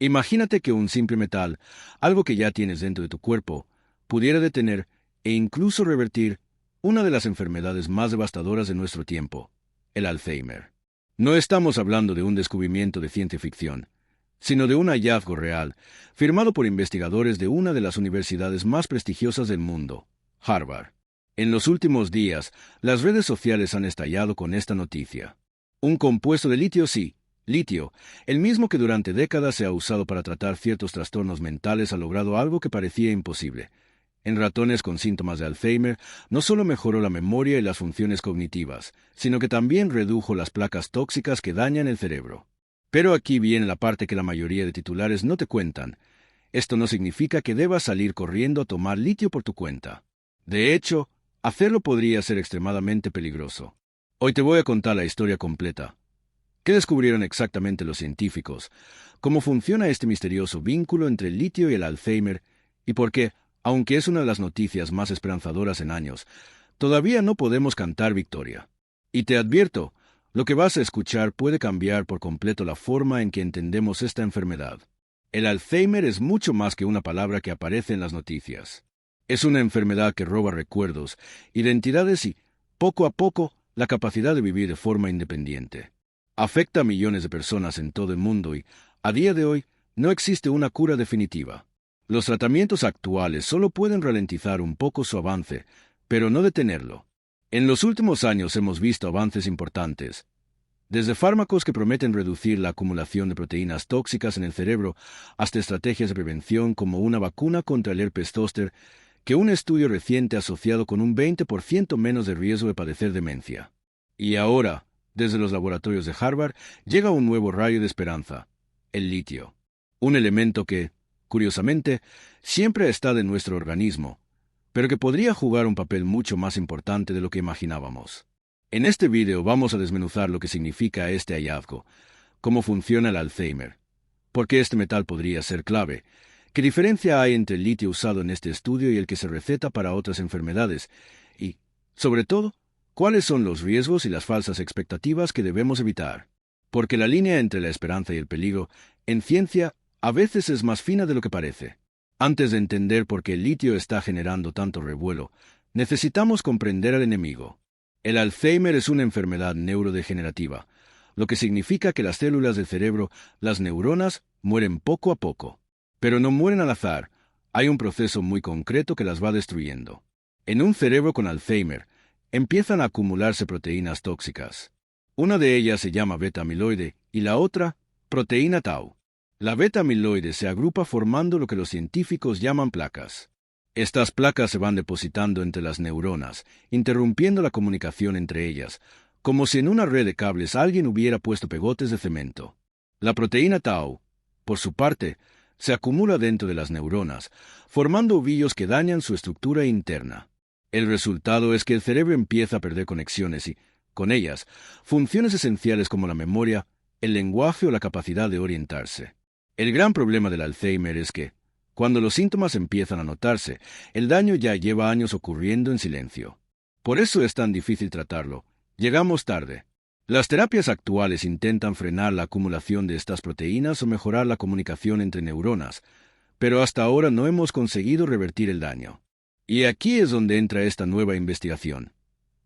Imagínate que un simple metal, algo que ya tienes dentro de tu cuerpo, pudiera detener e incluso revertir una de las enfermedades más devastadoras de nuestro tiempo, el Alzheimer. No estamos hablando de un descubrimiento de ciencia ficción, sino de un hallazgo real, firmado por investigadores de una de las universidades más prestigiosas del mundo, Harvard. En los últimos días, las redes sociales han estallado con esta noticia. Un compuesto de litio, sí, litio, el mismo que durante décadas se ha usado para tratar ciertos trastornos mentales, ha logrado algo que parecía imposible. En ratones con síntomas de Alzheimer, no solo mejoró la memoria y las funciones cognitivas, sino que también redujo las placas tóxicas que dañan el cerebro. Pero aquí viene la parte que la mayoría de titulares no te cuentan. Esto no significa que debas salir corriendo a tomar litio por tu cuenta. De hecho, hacerlo podría ser extremadamente peligroso. Hoy te voy a contar la historia completa. ¿Qué descubrieron exactamente los científicos? ¿Cómo funciona este misterioso vínculo entre el litio y el Alzheimer? ¿Y por qué, aunque es una de las noticias más esperanzadoras en años, todavía no podemos cantar victoria? Y te advierto, lo que vas a escuchar puede cambiar por completo la forma en que entendemos esta enfermedad. El Alzheimer es mucho más que una palabra que aparece en las noticias. Es una enfermedad que roba recuerdos, identidades y, poco a poco, la capacidad de vivir de forma independiente. Afecta a millones de personas en todo el mundo y, a día de hoy, no existe una cura definitiva. Los tratamientos actuales solo pueden ralentizar un poco su avance, pero no detenerlo. En los últimos años hemos visto avances importantes, desde fármacos que prometen reducir la acumulación de proteínas tóxicas en el cerebro hasta estrategias de prevención como una vacuna contra el herpes zóster, que un estudio reciente ha asociado con un 20% menos de riesgo de padecer demencia. Y ahora, desde los laboratorios de Harvard, llega un nuevo rayo de esperanza, el litio. Un elemento que, curiosamente, siempre ha estado en nuestro organismo, pero que podría jugar un papel mucho más importante de lo que imaginábamos. En este video vamos a desmenuzar lo que significa este hallazgo, cómo funciona el Alzheimer, por qué este metal podría ser clave, qué diferencia hay entre el litio usado en este estudio y el que se receta para otras enfermedades, y, sobre todo, cuáles son los riesgos y las falsas expectativas que debemos evitar. Porque la línea entre la esperanza y el peligro, en ciencia, a veces es más fina de lo que parece. Antes de entender por qué el litio está generando tanto revuelo, necesitamos comprender al enemigo. El Alzheimer es una enfermedad neurodegenerativa, lo que significa que las células del cerebro, las neuronas, mueren poco a poco. Pero no mueren al azar, hay un proceso muy concreto que las va destruyendo. En un cerebro con Alzheimer, empiezan a acumularse proteínas tóxicas. Una de ellas se llama beta-amiloide y la otra, proteína tau. La beta-amiloide se agrupa formando lo que los científicos llaman placas. Estas placas se van depositando entre las neuronas, interrumpiendo la comunicación entre ellas, como si en una red de cables alguien hubiera puesto pegotes de cemento. La proteína tau, por su parte, se acumula dentro de las neuronas, formando ovillos que dañan su estructura interna. El resultado es que el cerebro empieza a perder conexiones y, con ellas, funciones esenciales como la memoria, el lenguaje o la capacidad de orientarse. El gran problema del Alzheimer es que, cuando los síntomas empiezan a notarse, el daño ya lleva años ocurriendo en silencio. Por eso es tan difícil tratarlo. Llegamos tarde. Las terapias actuales intentan frenar la acumulación de estas proteínas o mejorar la comunicación entre neuronas, pero hasta ahora no hemos conseguido revertir el daño. Y aquí es donde entra esta nueva investigación.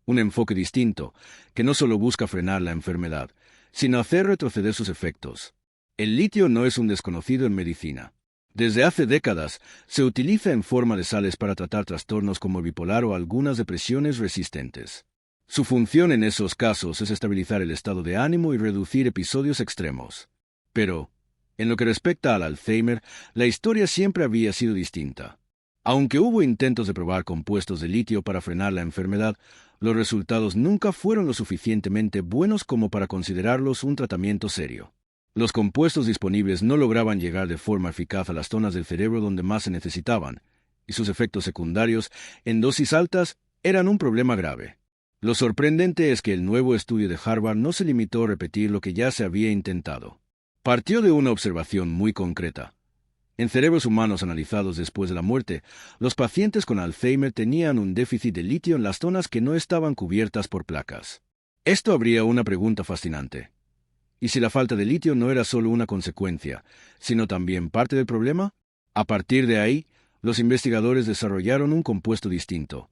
Un enfoque distinto, que no solo busca frenar la enfermedad, sino hacer retroceder sus efectos. El litio no es un desconocido en medicina. Desde hace décadas se utiliza en forma de sales para tratar trastornos como el bipolar o algunas depresiones resistentes. Su función en esos casos es estabilizar el estado de ánimo y reducir episodios extremos. Pero, en lo que respecta al Alzheimer, la historia siempre había sido distinta. Aunque hubo intentos de probar compuestos de litio para frenar la enfermedad, los resultados nunca fueron lo suficientemente buenos como para considerarlos un tratamiento serio. Los compuestos disponibles no lograban llegar de forma eficaz a las zonas del cerebro donde más se necesitaban, y sus efectos secundarios, en dosis altas, eran un problema grave. Lo sorprendente es que el nuevo estudio de Harvard no se limitó a repetir lo que ya se había intentado. Partió de una observación muy concreta. En cerebros humanos analizados después de la muerte, los pacientes con Alzheimer tenían un déficit de litio en las zonas que no estaban cubiertas por placas. Esto abría una pregunta fascinante. Y si la falta de litio no era solo una consecuencia, sino también parte del problema, a partir de ahí, los investigadores desarrollaron un compuesto distinto,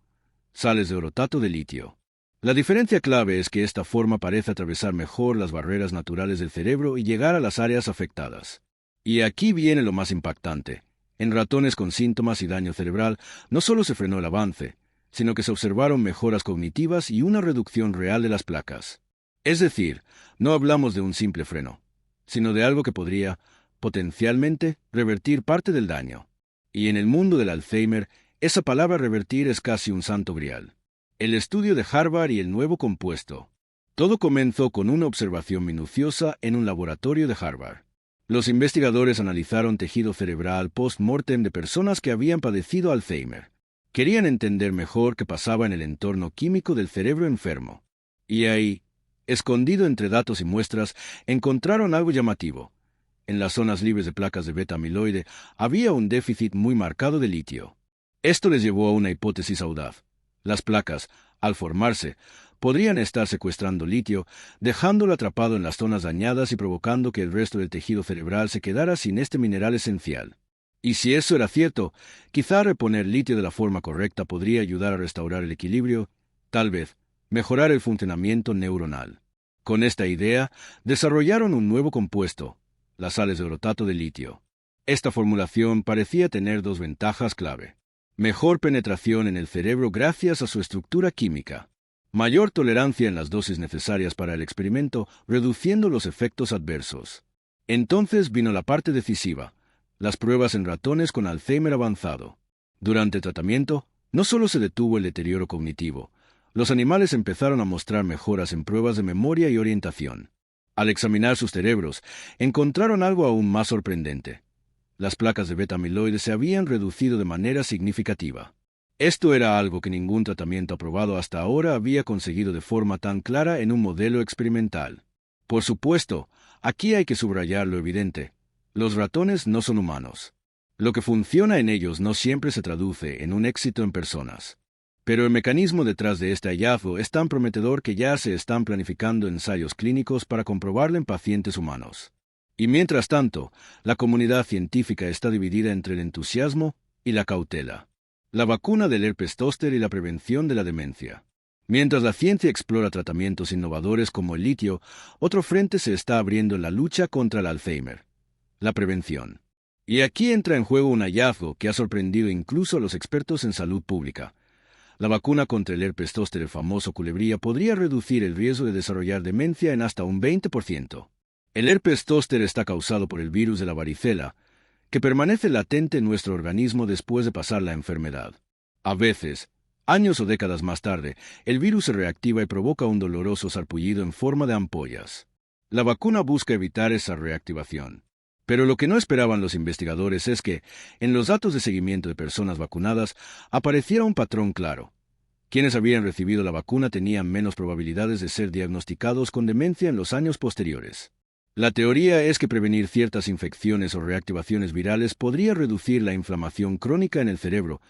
sales de orotato de litio. La diferencia clave es que esta forma parece atravesar mejor las barreras naturales del cerebro y llegar a las áreas afectadas. Y aquí viene lo más impactante. En ratones con síntomas y daño cerebral, no solo se frenó el avance, sino que se observaron mejoras cognitivas y una reducción real de las placas. Es decir, no hablamos de un simple freno, sino de algo que podría, potencialmente, revertir parte del daño. Y en el mundo del Alzheimer, esa palabra revertir es casi un santo grial. El estudio de Harvard y el nuevo compuesto. Todo comenzó con una observación minuciosa en un laboratorio de Harvard. Los investigadores analizaron tejido cerebral post-mortem de personas que habían padecido Alzheimer. Querían entender mejor qué pasaba en el entorno químico del cerebro enfermo. Y ahí, escondido entre datos y muestras, encontraron algo llamativo. En las zonas libres de placas de beta-amiloide había un déficit muy marcado de litio. Esto les llevó a una hipótesis audaz. Las placas, al formarse, podrían estar secuestrando litio, dejándolo atrapado en las zonas dañadas y provocando que el resto del tejido cerebral se quedara sin este mineral esencial. Y si eso era cierto, quizá reponer litio de la forma correcta podría ayudar a restaurar el equilibrio, tal vez, mejorar el funcionamiento neuronal. Con esta idea, desarrollaron un nuevo compuesto, las sales de orotato de litio. Esta formulación parecía tener dos ventajas clave. Mejor penetración en el cerebro gracias a su estructura química. Mayor tolerancia en las dosis necesarias para el experimento, reduciendo los efectos adversos. Entonces vino la parte decisiva, las pruebas en ratones con Alzheimer avanzado. Durante el tratamiento, no solo se detuvo el deterioro cognitivo, los animales empezaron a mostrar mejoras en pruebas de memoria y orientación. Al examinar sus cerebros, encontraron algo aún más sorprendente. Las placas de beta-amiloide se habían reducido de manera significativa. Esto era algo que ningún tratamiento aprobado hasta ahora había conseguido de forma tan clara en un modelo experimental. Por supuesto, aquí hay que subrayar lo evidente. Los ratones no son humanos. Lo que funciona en ellos no siempre se traduce en un éxito en personas. Pero el mecanismo detrás de este hallazgo es tan prometedor que ya se están planificando ensayos clínicos para comprobarlo en pacientes humanos. Y mientras tanto, la comunidad científica está dividida entre el entusiasmo y la cautela. La vacuna del herpes zóster y la prevención de la demencia. Mientras la ciencia explora tratamientos innovadores como el litio, otro frente se está abriendo en la lucha contra el Alzheimer. La prevención. Y aquí entra en juego un hallazgo que ha sorprendido incluso a los expertos en salud pública. La vacuna contra el herpes zóster, el famoso culebría, podría reducir el riesgo de desarrollar demencia en hasta un 20%. El herpes zóster está causado por el virus de la varicela, que permanece latente en nuestro organismo después de pasar la enfermedad. A veces, años o décadas más tarde, el virus se reactiva y provoca un doloroso sarpullido en forma de ampollas. La vacuna busca evitar esa reactivación. Pero lo que no esperaban los investigadores es que, en los datos de seguimiento de personas vacunadas, apareciera un patrón claro. Quienes habían recibido la vacuna tenían menos probabilidades de ser diagnosticados con demencia en los años posteriores. La teoría es que prevenir ciertas infecciones o reactivaciones virales podría reducir la inflamación crónica en el cerebro,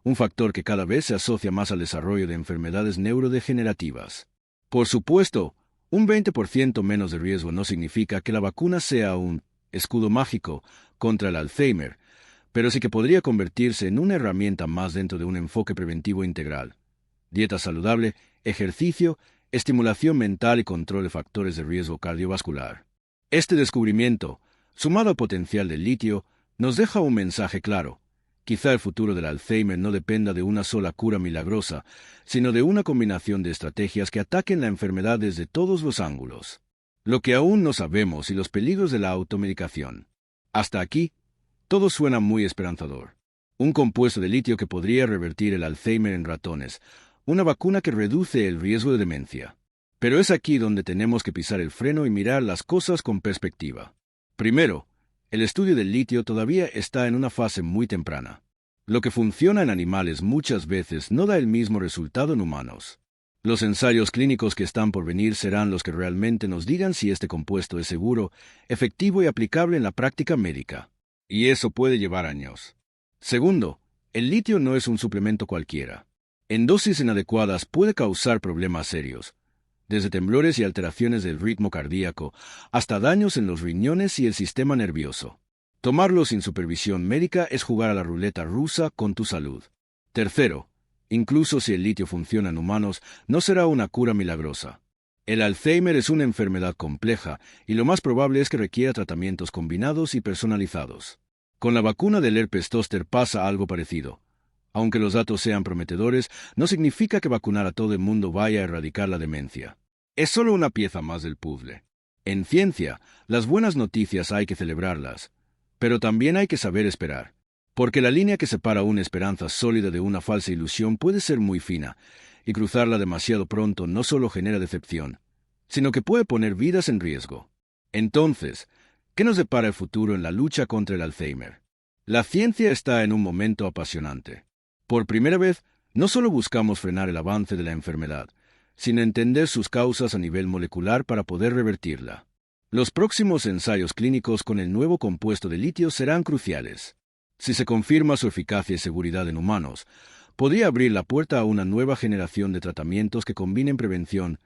un factor que cada vez se asocia más al desarrollo de enfermedades neurodegenerativas. Por supuesto, un 20% menos de riesgo no significa que la vacuna sea un escudo mágico contra el Alzheimer, pero sí que podría convertirse en una herramienta más dentro de un enfoque preventivo integral. Dieta saludable, ejercicio, estimulación mental y control de factores de riesgo cardiovascular. Este descubrimiento, sumado al potencial del litio, nos deja un mensaje claro. Quizá el futuro del Alzheimer no dependa de una sola cura milagrosa, sino de una combinación de estrategias que ataquen la enfermedad desde todos los ángulos. Lo que aún no sabemos y los peligros de la automedicación. Hasta aquí, todo suena muy esperanzador. Un compuesto de litio que podría revertir el Alzheimer en ratones, una vacuna que reduce el riesgo de demencia. Pero es aquí donde tenemos que pisar el freno y mirar las cosas con perspectiva. Primero, el estudio del litio todavía está en una fase muy temprana. Lo que funciona en animales muchas veces no da el mismo resultado en humanos. Los ensayos clínicos que están por venir serán los que realmente nos digan si este compuesto es seguro, efectivo y aplicable en la práctica médica. Y eso puede llevar años. Segundo, el litio no es un suplemento cualquiera. En dosis inadecuadas puede causar problemas serios. desde temblores y alteraciones del ritmo cardíaco hasta daños en los riñones y el sistema nervioso. Tomarlo sin supervisión médica es jugar a la ruleta rusa con tu salud. Tercero, incluso si el litio funciona en humanos, no será una cura milagrosa. El Alzheimer es una enfermedad compleja y lo más probable es que requiera tratamientos combinados y personalizados. Con la vacuna del herpes zóster pasa algo parecido. Aunque los datos sean prometedores, no significa que vacunar a todo el mundo vaya a erradicar la demencia. Es solo una pieza más del puzzle. En ciencia, las buenas noticias hay que celebrarlas, pero también hay que saber esperar. Porque la línea que separa una esperanza sólida de una falsa ilusión puede ser muy fina, y cruzarla demasiado pronto no solo genera decepción, sino que puede poner vidas en riesgo. Entonces, ¿qué nos depara el futuro en la lucha contra el Alzheimer? La ciencia está en un momento apasionante. Por primera vez, no solo buscamos frenar el avance de la enfermedad, sino entender sus causas a nivel molecular para poder revertirla. Los próximos ensayos clínicos con el nuevo compuesto de litio serán cruciales. Si se confirma su eficacia y seguridad en humanos, podría abrir la puerta a una nueva generación de tratamientos que combinen prevención,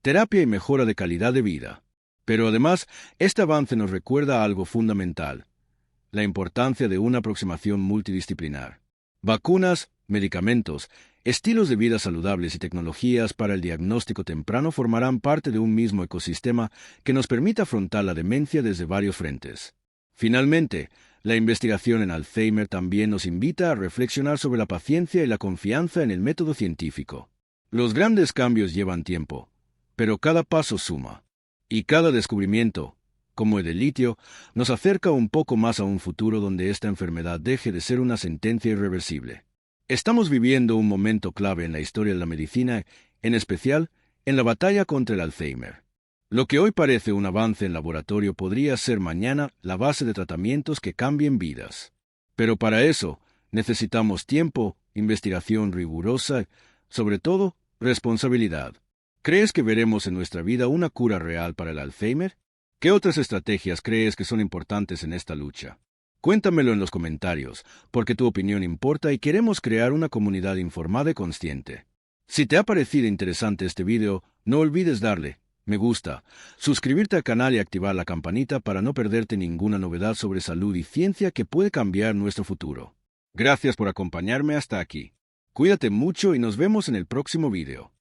terapia y mejora de calidad de vida. Pero además, este avance nos recuerda algo fundamental: la importancia de una aproximación multidisciplinar. Vacunas, medicamentos, estilos de vida saludables y tecnologías para el diagnóstico temprano formarán parte de un mismo ecosistema que nos permita afrontar la demencia desde varios frentes. Finalmente, la investigación en Alzheimer también nos invita a reflexionar sobre la paciencia y la confianza en el método científico. Los grandes cambios llevan tiempo, pero cada paso suma. Y cada descubrimiento, como el del litio, nos acerca un poco más a un futuro donde esta enfermedad deje de ser una sentencia irreversible. Estamos viviendo un momento clave en la historia de la medicina, en especial en la batalla contra el Alzheimer. Lo que hoy parece un avance en laboratorio podría ser mañana la base de tratamientos que cambien vidas. Pero para eso necesitamos tiempo, investigación rigurosa, sobre todo, responsabilidad. ¿Crees que veremos en nuestra vida una cura real para el Alzheimer? ¿Qué otras estrategias crees que son importantes en esta lucha? Cuéntamelo en los comentarios, porque tu opinión importa y queremos crear una comunidad informada y consciente. Si te ha parecido interesante este video, no olvides darle me gusta, suscribirte al canal y activar la campanita para no perderte ninguna novedad sobre salud y ciencia que puede cambiar nuestro futuro. Gracias por acompañarme hasta aquí. Cuídate mucho y nos vemos en el próximo video.